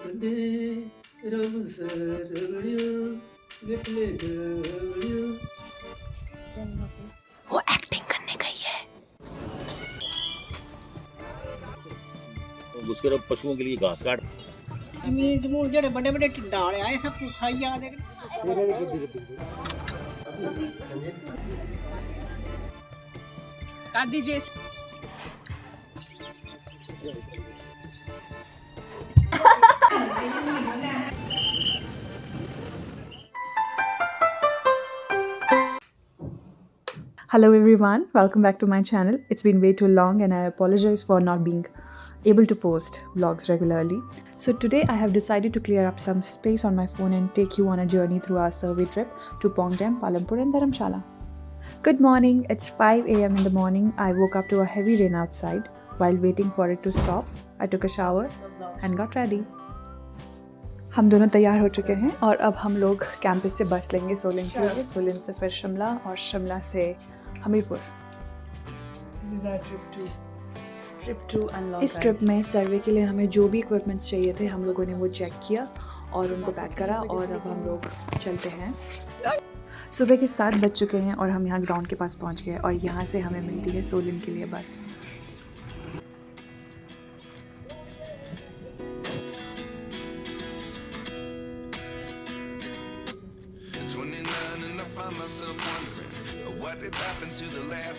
वो एक्टिंग करने गई है। उसके बाद पशुओं के लिए घास काट जमीन जमून जेड़े बड़े बड़े टिड्डाले आए सब कुछ खाई जा दे दादी जी Hello everyone, welcome back to my channel. It's been way too long and I apologize for not being able to post vlogs regularly. So today I have decided to clear up some space on my phone and take you on a journey through our survey trip to Pongdam, Palampur and Dharamshala. Good morning, it's 5 a.m. in the morning. I woke up to a heavy rain outside. While waiting for it to stop, I took a shower and got ready. हम दोनों तैयार हो चुके हैं और अब हम लोग कैंपस से बस लेंगे सोलन के लिए, सोलन से फिर शिमला और शिमला से हमीरपुर। इस ट्रिप में सर्वे के लिए हमें जो भी इक्विपमेंट्स चाहिए थे हम लोगों ने वो चेक किया और उनको पैक करा और अब हम लोग चलते हैं। सुबह के 7 बज चुके हैं और हम यहाँ ग्राउंड के पास पहुँच गए और यहाँ से हमें मिलती है सोलन के लिए बस।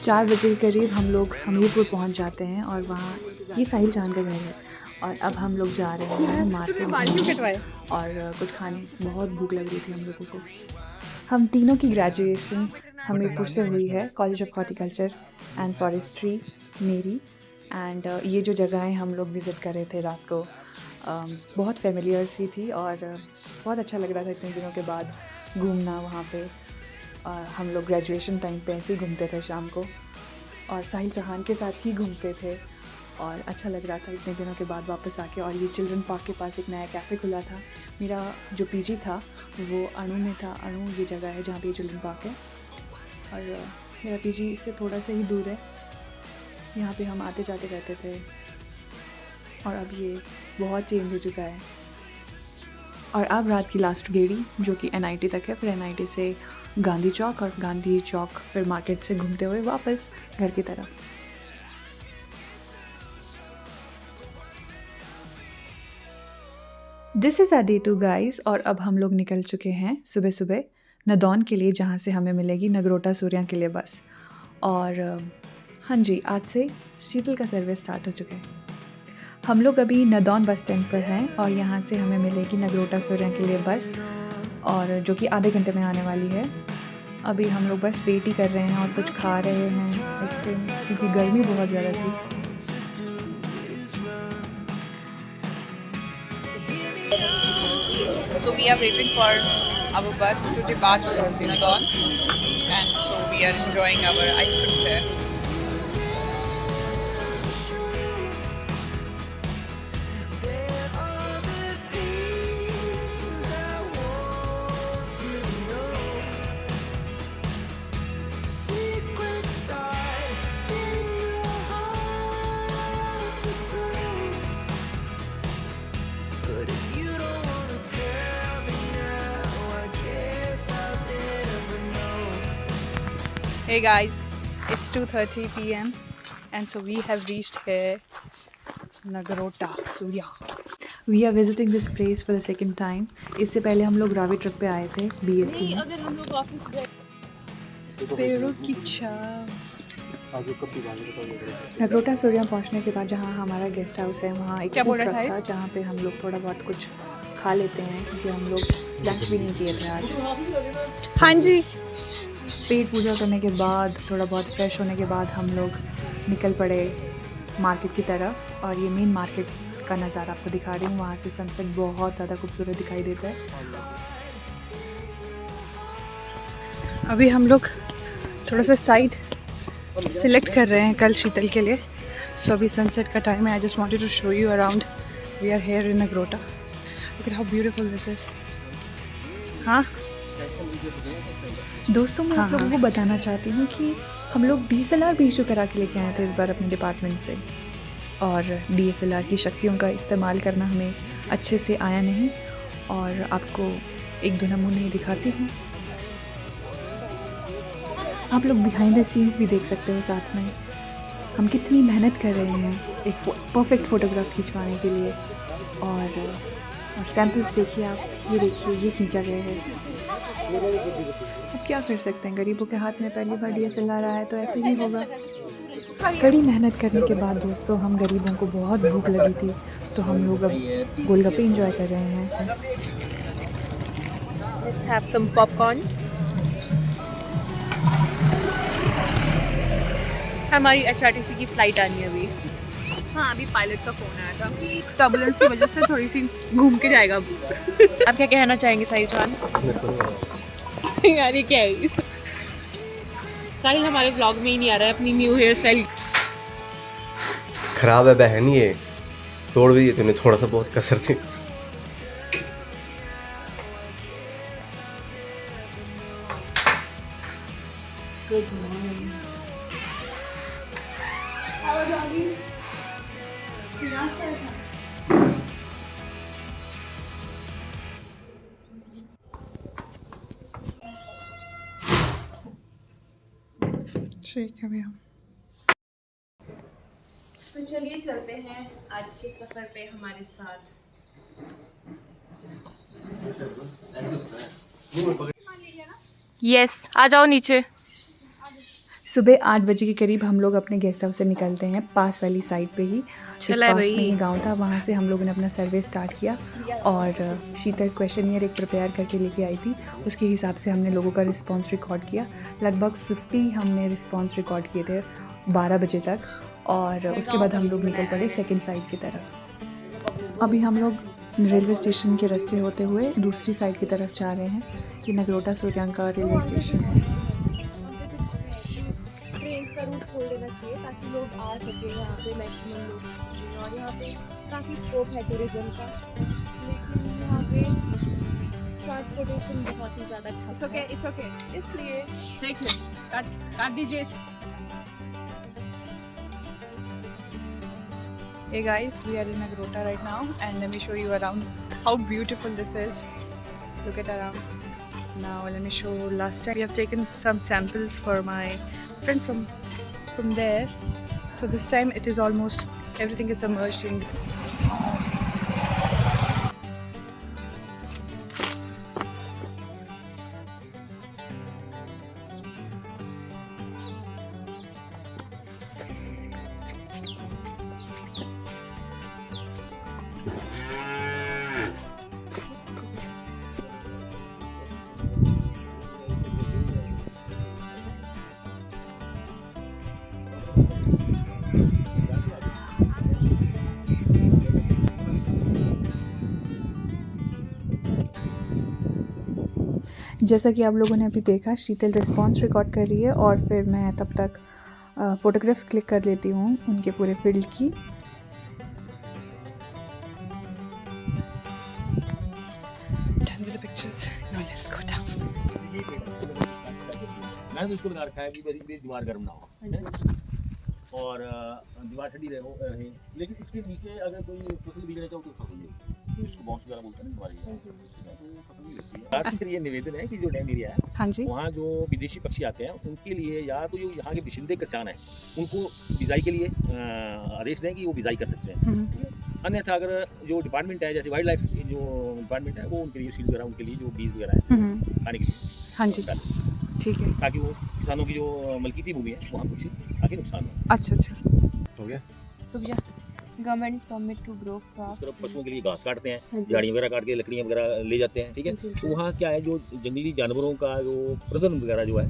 चार बजे के करीब हम लोग हमीरपुर पहुंच जाते हैं और वहाँ ये साहिल चांद का घर है और अब हम लोग जा रहे हैं मार्केट और कुछ खाने। बहुत भूख लग रही थी हम लोगों को। हम तीनों की ग्रेजुएशन हमीरपुर से हुई है, college of horticulture and forestry मेरी। एंड ये जो जगहें हम लोग विज़िट कर रहे थे रात को बहुत फेमिलियर सी थी और बहुत अच्छा लग रहा था इतने दिनों के बाद घूमना वहाँ पे। हम लोग ग्रेजुएशन टाइम पे ऐसे ही घूमते थे शाम को और साहिल चौहान के साथ ही घूमते थे और अच्छा लग रहा था इतने दिनों के बाद वापस आके। और ये चिल्ड्रन पार्क के पास एक नया कैफ़े खुला था। मेरा जो पीजी था वो अणु में था। अणु ये जगह है जहाँ पे चिल्ड्रन पार्क है और मेरा पीजी इससे थोड़ा सा ही दूर है। यहाँ पे हम आते जाते रहते थे और अब ये बहुत चेंज हो चुका है। और अब रात की लास्ट गेड़ी जो कि एनआईटी तक है, फिर एनआईटी से गांधी चौक और गांधी चौक फिर मार्केट से घूमते हुए वापस घर की तरफ। This is our day 2 guys और अब हम लोग निकल चुके हैं सुबह सुबह नदौन के लिए, जहाँ से हमें मिलेगी नगरोटा सूर्या के लिए बस। और हाँ जी, आज से शीतल का सर्विस स्टार्ट हो चुका है। हम लोग अभी नदौन बस स्टैंड पर हैं और यहाँ से हमें मिलेगी नगरोटा सूर्या के लिए बस और जो कि आधे घंटे में आने वाली है। अभी हम लोग बस वेट ही कर रहे हैं और कुछ खा रहे हैं आइसक्रीम क्योंकि गर्मी बहुत ज़्यादा थी। So we are waiting for our bus to depart from Nadaun and so we are enjoying our ice cream there. Hey guys, it's 2:30 p.m. and so we have reached here Nagarota Surya. We are visiting this place for the second time. इससे पहले हम लोग Ravi trip पे आए थे BSc में। अगर हम लोग ऑफिस गए पेड़ों की छाँव। नगरोटा सूर्या पहुंचने के बाद जहां हमारा गेस्ट हाउस है वहां एक फूड ट्रक था जहां पे हम लोग थोड़ा बहुत कुछ खा लेते हैं क्योंकि हम लोग लंच भी नहीं किए थे आज। हाँ जी, पेट पूजा करने के बाद थोड़ा बहुत फ्रेश होने के बाद हम लोग निकल पड़े मार्केट की तरफ और ये मेन मार्केट का नज़ारा आपको दिखा रही हूँ। वहाँ से सनसेट बहुत ज़्यादा खूबसूरत दिखाई देता है। अभी हम लोग थोड़ा सा साइड सिलेक्ट कर रहे हैं कल शीतल के लिए। सो अभी सनसेट का टाइम है। I just wanted to show you around. We are here in Nagrota. Look at how beautiful this is. हाँ दोस्तों, मैं आप लोगों को बताना चाहती हूँ कि हम लोग DSLR भी इशू करा के लेके आए थे इस बार अपने डिपार्टमेंट से। और DSLR की शक्तियों का इस्तेमाल करना हमें अच्छे से आया नहीं, और आपको एक दो नमूने दिखाती हूँ। आप लोग बिहाइंड द सीन्स भी देख सकते हो साथ में, हम कितनी मेहनत कर रहे हैं एक परफेक्ट फ़ोटोग्राफ खिंचवाने के लिए। और सैम्पल्स देखिए आप, ये देखिए ये खींचा गया है। अब क्या कर सकते हैं, गरीबों के हाथ में पहली बार DSLR आया तो ऐसे ही होगा। कड़ी मेहनत करने के बाद दोस्तों, हम गरीबों को बहुत भूख लगी थी, तो हम लोग अब गोलगप्पे एंजॉय कर रहे हैं। Let's have some popcorns. हमारी HRTC की फ़्लाइट आनी है अभी। हाँ, अभी पायलट का फ़ोन आया था, टर्बुलेंस की वजह से थोड़ी सी घूम के जाएगा अब। आप क्या कहना चाहेंगे साहिल खान? यार ये क्या है? साहिल हमारे व्लॉग में ही नहीं आ रहा है अपनी न्यू हेयर स्टाइल। खराब है बहन, ये तोड़ भी दिए तूने, थोड़ा सा बहुत कसर थी। ठीक है भैया। तो चलिए चलते हैं आज के सफ़र पे हमारे साथ। यस, आ जाओ नीचे। सुबह 8 बजे के करीब हम लोग अपने गेस्ट हाउस से निकलते हैं, पास वाली साइड पे ही, चला है पास भाई। में ही गांव था, वहाँ से हम लोगों ने अपना सर्वे स्टार्ट किया। और शीतल क्वेश्चनियर एक प्रिपेयर करके लेके आई थी, उसके हिसाब से हमने लोगों का रिस्पांस रिकॉर्ड किया। लगभग 50 हमने रिस्पांस रिकॉर्ड किए थे 12 बजे तक, और उसके बाद हम लोग निकल पड़े सेकंड साइड की तरफ। अभी हम लोग रेलवे स्टेशन के रास्ते होते हुए दूसरी साइड की तरफ जा रहे हैं। ये नगरोटा सूर्यांका रेलवे स्टेशन है। ट्रेन का रूट खोल देना चाहिए ताकि लोग आ सके यहाँ पे, मैक्सिमम लोग। और यहाँ पे काफ़ी स्कोप है टूरिज्म का, लेकिन यहाँ पे ट्रांसपोर्टेशन बहुत ही ज़्यादा ठप है। इट्स ओके, इसलिए ठीक है, काट दीजिए। Hey guys, we are in Nagrota right now, and let me show you around how beautiful this is. Look at around. Now let me show. Last time we have taken some samples for my friend from there. So this time it is almost everything is submerged in. जैसा कि आप लोगों ने अभी देखा, शीतल response record कर रही है, और फिर मैं तब तक फ़ोटोग्राफ्स क्लिक कर लेती हूँ उनके पूरे फील्ड की। Done with the pictures. Now let's go down. मैंने तो इसको बता रखा है कि मेरी दीवार गर्म ना हो, और दीवार ठंडी रहे, लेकिन इसके नीचे अगर कोई फसल बीजना चाहो तो फसल नहीं, इसको बाउंस वगैरह बोलते हैं हमारे यहाँ। तो ये निवेदन है कि जो डैम एरिया है, हाँ जी। वहाँ जो विदेशी पक्षी आते हैं उनके लिए, या तो जो यहाँ के बिशिंदे किसान हैं उनको बिजाई के लिए आदेश दें कि वो बिजाई कर सकते हैं। अन्यथा अगर जो डिपार्टमेंट है, जैसे वाइल्ड लाइफ जो डिपार्टमेंट है, वो उनके लिए सीड वगैरह, उनके लिए जो बीज वगैरह है खाने के लिए, हाँ जी, ठीक है। ताकि वो किसानों की जो मलकीती भूमि है वहाँ कुछ आगे नुकसान हो। अच्छा अच्छा, हो गया। रुक जा। गवर्नमेंट परमिट टू ग्रो उस क्रॉप्स। तरफ पशुओं के लिए घास काटते हाँ हैं, जी। झाड़ियाँ वगैरह काट के लकड़ियाँ वगैरह ले जाते हैं, ठीक है। तो वहाँ क्या है, जो जंगली जानवरों का जो प्रजनन वगैरह जो है,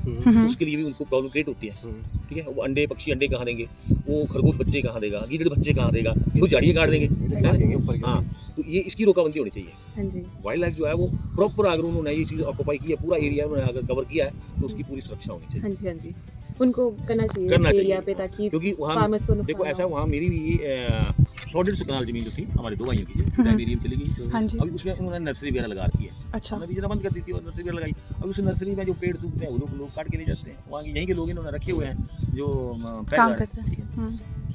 उसके लिए भी उनको प्रॉब्लम क्रिएट होती है, ठीक है। वो अंडे, पक्षी अंडे कहाँ देंगे, वो खरगोश बच्चे कहाँ देगा, गिरगिट बच्चे कहाँ देगा, वो झाड़ियाँ काट देंगे। हाँ, तो ये इसकी रोकाबंदी होनी चाहिए। हाँ जी। वाइल्ड लाइफ जो है वो प्रॉपर, अगर उन्होंने ये चीज़ ऑक्यूपाई की है, पूरा एरिया उन्होंने अगर कवर किया है, तो उसकी पूरी सुरक्षा होनी चाहिए। हाँ जी, हाँ जी, उनको करना चाहिए करना इस चाहिए। एरिया पे, ताकि क्योंकि वहाँ फार्मर्स को देखो नुकसान ऐसा, ना हो। वहाँ मेरी भी 150 कनाल जमीन जो थी हमारे दो भाइयों की, डैम एरिया में चली गई। हाँ जी। अभी उसमें उन्होंने नर्सरी वगैरह लगा रखी है। अच्छा, हमने भी जरा बंद कर दी थी और नर्सरी वगैरह लगाई। अब उस नर्सरी में जो पेड़ सूखते हैं वो लोग काट के ले जाते हैं। वहाँ के यहीं के लोग इन्होंने रखे हुए हैं जो काम करते हैं।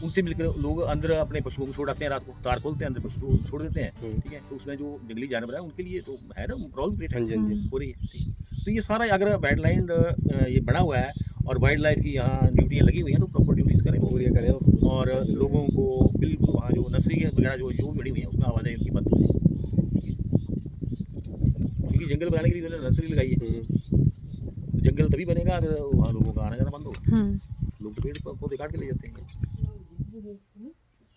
उनसे मिलकर लोग अंदर अपने पशुओं को छोड़ आते हैं, रात को तार खोलते हैं, अंदर पशु को छोड़ देते हैं, ठीक है। तो उसमें जो जंगली जानवर है उनके लिए तो है ना प्रॉब्लम क्रिएट हाँ जी, हाँ जी। हो रही है, ठीक है। तो ये सारा अगर वाइल्ड ये बना हुआ है और वाइल्ड लाइफ की यहाँ ड्यूटियाँ लगी हुई हैं तो प्रॉपर ड्यूटीज़ करें वो पूरी करें और लोगों को बिल्कुल वहाँ जो नर्सरी वगैरह जो भी बनी हुई है उसमें आवाज़ें उनकी बंद करें, क्योंकि जंगल बनाने के लिए उन्होंने नर्सरी लगाई है। तो जंगल तभी बनेगा अगर वहाँ लोगों का आना जाना बंद होगा। लोग तो पेड़ पौधे काट के ले जाते हैं।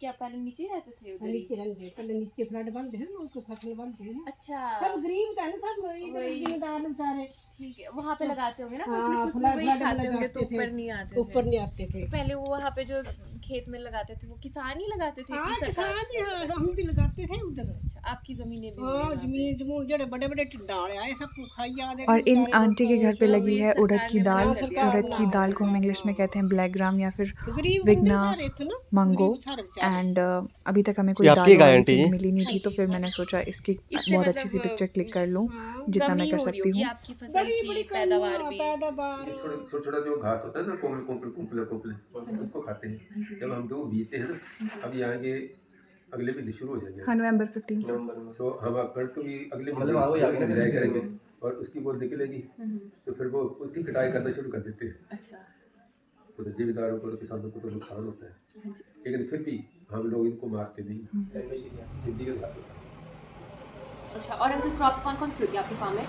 क्या पहले नीचे ही रहते थे उधर ही? नीचे रहते पहले नीचे फ्लड बनते हैं ना उसको फसल बनते हैं अच्छा सब गरीब था ना सब इधर वही। जिम्मेदार बेचारे ठीक है, वहाँ पे लगाते होंगे ना हाँ, फसलें, फसलें फ्लड वही में खाते होंगे तो लगाते थे। ऊपर नहीं आते थे। ऊपर नहीं आते थे। तो पहले वो वहाँ पे जो खेत में लगाते थे वो किसान ही लगाते थे हाँ कि सरकार? किसान ही हाँ, हम भी लगाते थे उधर। अच्छा, आपकी जमीनें भी हाँ हुई वहाँ पे? जमीन जमून जड़े बड़े बड़े टिड्डाड़े आए सब खाई जा रहे और इन आंटी के घर पे तो लगी ये है उड़द सरकार की ने दाल। मना कर दिया। उड़द की दाल को हम इंग्लिश में कहते हैं ब्लैक ग्राम या फिर गरीब बंदे विगना सारे थे ना मंगो। गरीब सारे बेचारे। एंड अभी तक हमें कोई ये दाल आपकी गाय वाली आंटी? फीड मिली नहीं थी, हाँ तो जी, फिर मैंने सोचा इसकी इससे बहुत अच्छी सी मतलब, पिक्चर क्लिक कर लूँ हाँ, जितना मैं कमी कर हो रही सकती होगी हूँ। आपकी फसल बड़ी की बड़ी पैदावार भी। पैदावार छोटा छोटा जो घास होता है ना कोमल उनको खाते हैं। जब हम तो बीते हैं ना अभी आएंगे अगले महीने शुरू हो जाएंगे। हाँ, नवंबर 15 से। नवंबर में तो हम कणक भी अगले महीने बिजाई करेंगे और उसकी बोल निकलेगी तो फिर वो उसकी कटाई करना शुरू कर देते हैं। अच्छा तो जिम्मेदारों को किसानों को तो नुकसान होता है, लेकिन फिर भी हम लोग इनको मारते नहीं। हिंदी के खाते हैं। अच्छा, और अंकल क्रॉप्स कौन कौन सी होती है आपकी फार्म में?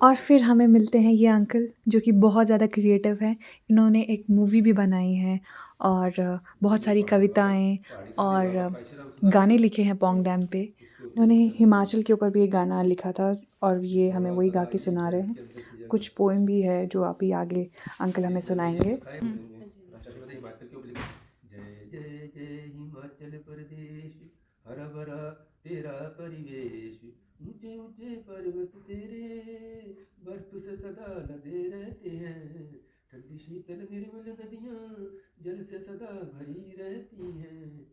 और फिर हमें मिलते हैं ये अंकल जो कि बहुत ज़्यादा क्रिएटिव हैं। इन्होंने एक मूवी भी बनाई है और बहुत सारी कविताएं और गाने लिखे हैं पोंग डैम पे। उन्होंने हिमाचल के ऊपर भी एक गाना लिखा था और ये हमें वही गा के सुना रहे हैं। कुछ पोएम भी है जो अभी आगे अंकल हमें सुनाएंगे। जय जय जय हिमाचल प्रदेश, हरा भरा तेरा परिवेश, ऊंचे ऊंचे पर्वत तेरे बर्फ से सदा लदे रहते हैं, ठंडी शीतल निर्मल नदियाँ जल से सदा भरी रहती हैं।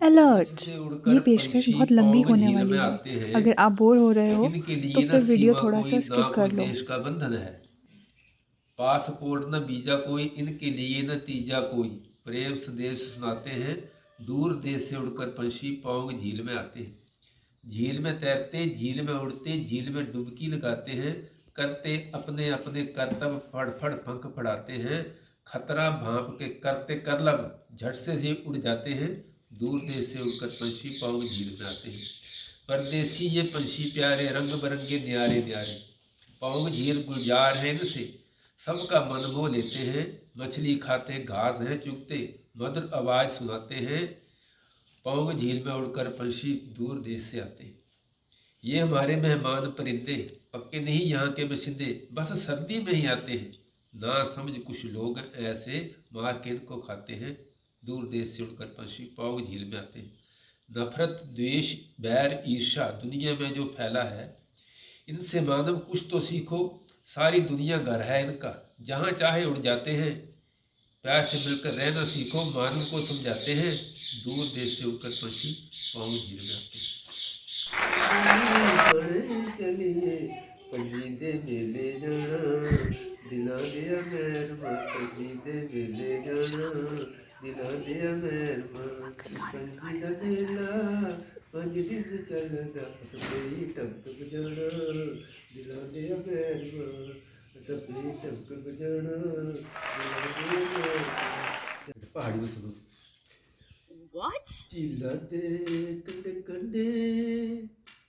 अलर्ट, ये पेशकश बहुत लंबी होने वाली है। अगर आप बोर हो रहे हो तो फिर वीडियो थोड़ा सा स्किप कर लो। देश का बंधन है, पासपोर्ट न वीजा कोई, इनके लिए न तीजा कोई, प्रेम संदेश सुनाते हैं, दूर देश से उड़कर पंछी पौंग झील में आते हैं। झील में तैरते, झील में उड़ते, झील में डुबकी लगाते हैं, करते अपने अपने कर्तव्य, फड़ फड़ पंख फड़ाते हैं, खतरा भांप के करते करलब, झट से उड़ जाते हैं, दूर देश से उड़कर पंछी पौंग झील में आते हैं। परदेसी ये पंछी प्यारे, रंग बिरंगे न्यारे न्यारे, पौंग झील गुलजार है इनसे, सबका मन मोह लेते हैं, मछली खाते घास हैं चुगते, मधुर आवाज़ सुनाते हैं, पौंग झील में उड़कर पंछी दूर देश से आते हैं। ये हमारे मेहमान परिंदे, पक्के नहीं यहाँ के बशिंदे, बस सर्दी में ही आते हैं, ना समझ कुछ लोग ऐसे, मार के इनको खाते हैं, दूर देश से उड़कर पंछी पौंग झील में आते हैं। नफरत, द्वेष, बैर, ईर्ष्या दुनिया में जो फैला है, इनसे मानव कुछ तो सीखो, सारी दुनिया घर है इनका, जहाँ चाहे उड़ जाते हैं, प्यार से मिलकर रहना सीखो, मानव को समझाते हैं, दूर देश से उड़कर पंछी पौंग झील में आते हैं। चलिए पंजीदे मेले जाना, दिला दिया मेहरबान, पंजीदे मेले जाना, दिला दिया मेहरबान, पंजीदा चला 5 दिन चलदा, सपे टमक बजाना, दिला दिया मेहरबान, सपे टमक बजाना, दिला दिया मेहरबान। पहाड़ी में सुनो। What? चिल्ला दे कंडे कंडे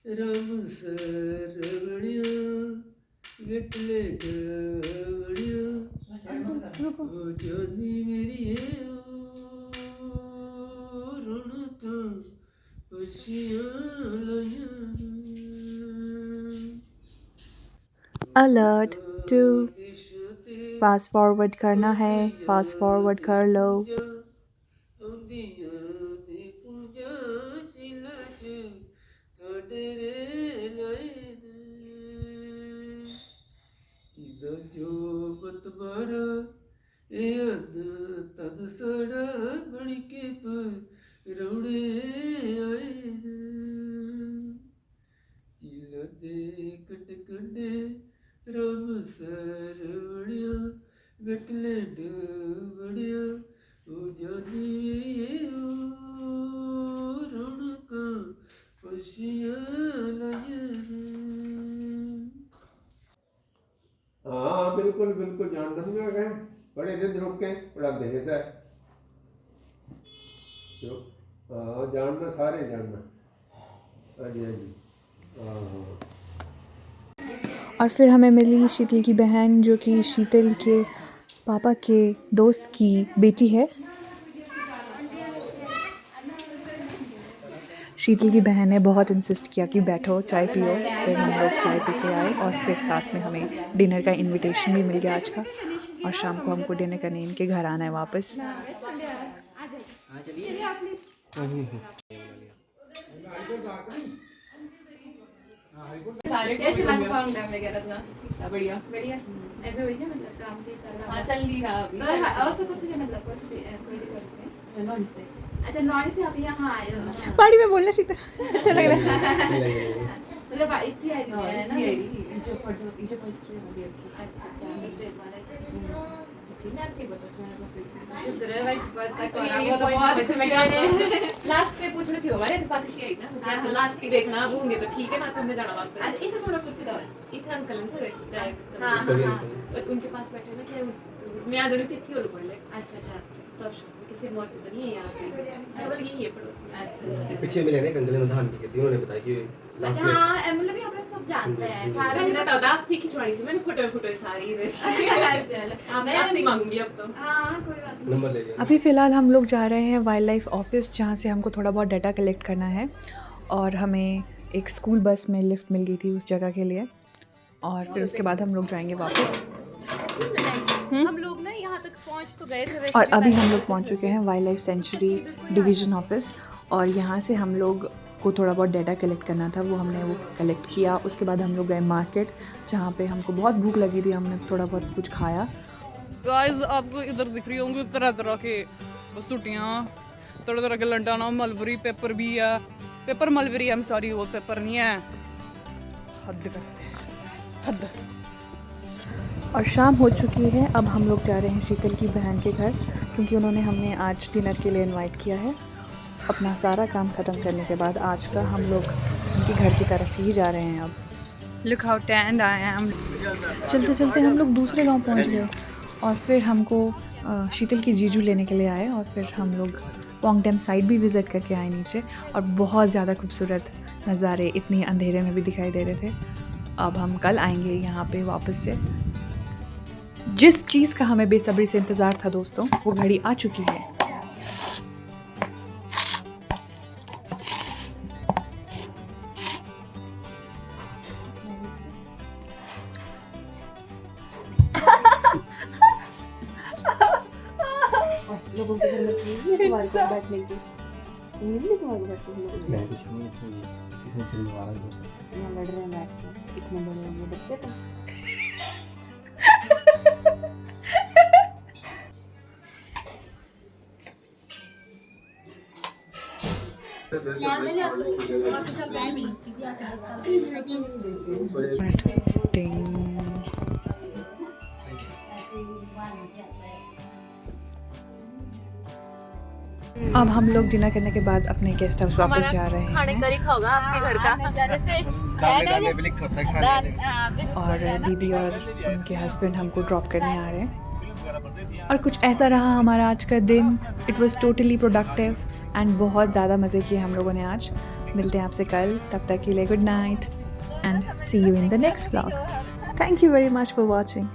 राम सरवणिया, वेटले डवणिया, ओ जानी मेरी है ओ रणता पशियां लाया। अलर्ट टू फास्ट फॉरवर्ड करना है, फास्ट फॉरवर्ड कर लो। जो मत मारा ए तन सड़ा बन के रौड़े आए चिल दे कंड कंडे राम सरवणिया, वेटलैंड बड़िया, ओ जानी मेरी बड़े दिन रुक के बड़ा भेजता है जो हाँ जानना सारे जानना हाँ जी हाँ जी हाँ हाँ। और फिर हमें मिली शीतल की बहन, जो कि शीतल के पापा के दोस्त की बेटी है। शीतल की बहन ने बहुत इंसिस्ट किया कि बैठो चाय पियो। फिर हम लोग चाय पी के आए और फिर साथ में हमें डिनर का इनविटेशन भी मिल गया आज का। और शाम को हमको डिनर करने इनके घर आना है वापस। बढ़िया बढ़िया ऐसे हुई ना मतलब काम के हाँ चल नहीं रहा अभी और सब कुछ मतलब कोई दिक्कत है नॉन से अच्छा नॉन से आप यहाँ आए हो पार्टी में बोलना सीता अच्छा लग रहा है। मतलब इतनी आई है ना जो अच्छा स्ट्रेट वाला मैं थी बता तुम्हारे पास शुक्र है भाई पता करा वो तो बहुत अच्छा मैंने लास्ट पे पूछने थी हमारे तो पास ही आई ना क्या तो लास्ट की देखना अब होंगे तो ठीक है ना तुमने जाना वापस अच्छा इधर कौन पूछ रहा है इधर अंकल से डायरेक्ट हां उनके पास बैठे ना क्या मैं आ जड़ी थी और बोले अच्छा अच्छा तो किसी मोर से तो नहीं है यहाँ पे मतलब यही है पड़ोस में अच्छा पीछे में लेने गंगले में धान की खेती उन्होंने बताया कि अच्छा हाँ मतलब यहाँ पर सब जानते हैं सारा मैंने बता दा आपसे खिंचवानी थी मैंने फोटो सारी इधर मैं आपसे ही मांगूंगी अब तो हाँ कोई बात नहीं नंबर ले गया। अभी फ़िलहाल हम लोग जा रहे हैं वाइल्ड लाइफ ऑफिस, जहाँ से हमको थोड़ा बहुत डाटा कलेक्ट करना है। और हमें एक स्कूल बस में लिफ्ट मिल गई थी उस जगह के लिए। और फिर उसके बाद हम लोग जाएंगे वापस। हम लोग ना यहाँ तक पहुँच तो गए थे और अभी हम लोग पहुँच चुके हैं wild life sanctuary division office. और यहाँ से हम लोग को थोड़ा बहुत डाटा कलेक्ट करना था, वो हमने वो कलेक्ट किया। उसके बाद हम लोग गए मार्केट, जहाँ पे हमको बहुत भूख लगी थी। हमने थोड़ा बहुत कुछ खाया। गाइस आपको इधर दिख रही होंगी तरह तरह के सूटियाँ, तरह तरह के लंटाना, मलबरी पेपर भी है। पेपर मलबरी है, सॉरी वो पेपर नहीं है। हद करते हैं हद। और शाम हो चुकी है। अब हम लोग जा रहे हैं शीतल की बहन के घर, क्योंकि उन्होंने हमें आज डिनर के लिए इनवाइट किया है। अपना सारा काम ख़त्म करने के बाद आज का हम लोग उनके घर की तरफ ही जा रहे हैं। अब look how stand I am. चलते चलते हम लोग दूसरे गांव पहुंच गए। और फिर हमको शीतल की जीजू लेने के लिए आए। और फिर हम लोग पोंग डैम साइड भी विज़िट करके आए नीचे। और बहुत ज़्यादा खूबसूरत नज़ारे इतनी अंधेरे में भी दिखाई दे रहे थे। अब हम कल आएंगे यहाँ पे वापस से। जिस चीज़ का हमें बेसब्री से इंतज़ार था दोस्तों, वो घड़ी आ चुकी है। लोगों के घर में तुम्हारे साथ बैठने की उम्मीद नहीं, तुम्हारे बैठने की मैं कुछ नहीं किसने सिर में मारा है दोस्त यहाँ लड़ रहे हैं बैठ के, इतने बड़े होंगे बच्चे तो। अब हम लोग डिनर करने के बाद अपने गेस्ट हाउस वापस जा रहे हैं। खाने का लिखा होगा आपके घर का और दीदी और उनके हस्बैंड हमको ड्रॉप करने आ रहे हैं। और कुछ ऐसा रहा हमारा आज का दिन। It was totally productive and बहुत ज़्यादा मज़े किए हम लोगों ने आज। मिलते हैं आपसे कल, तब तक के लिए good night and see you in the next vlog. Thank you very much for watching.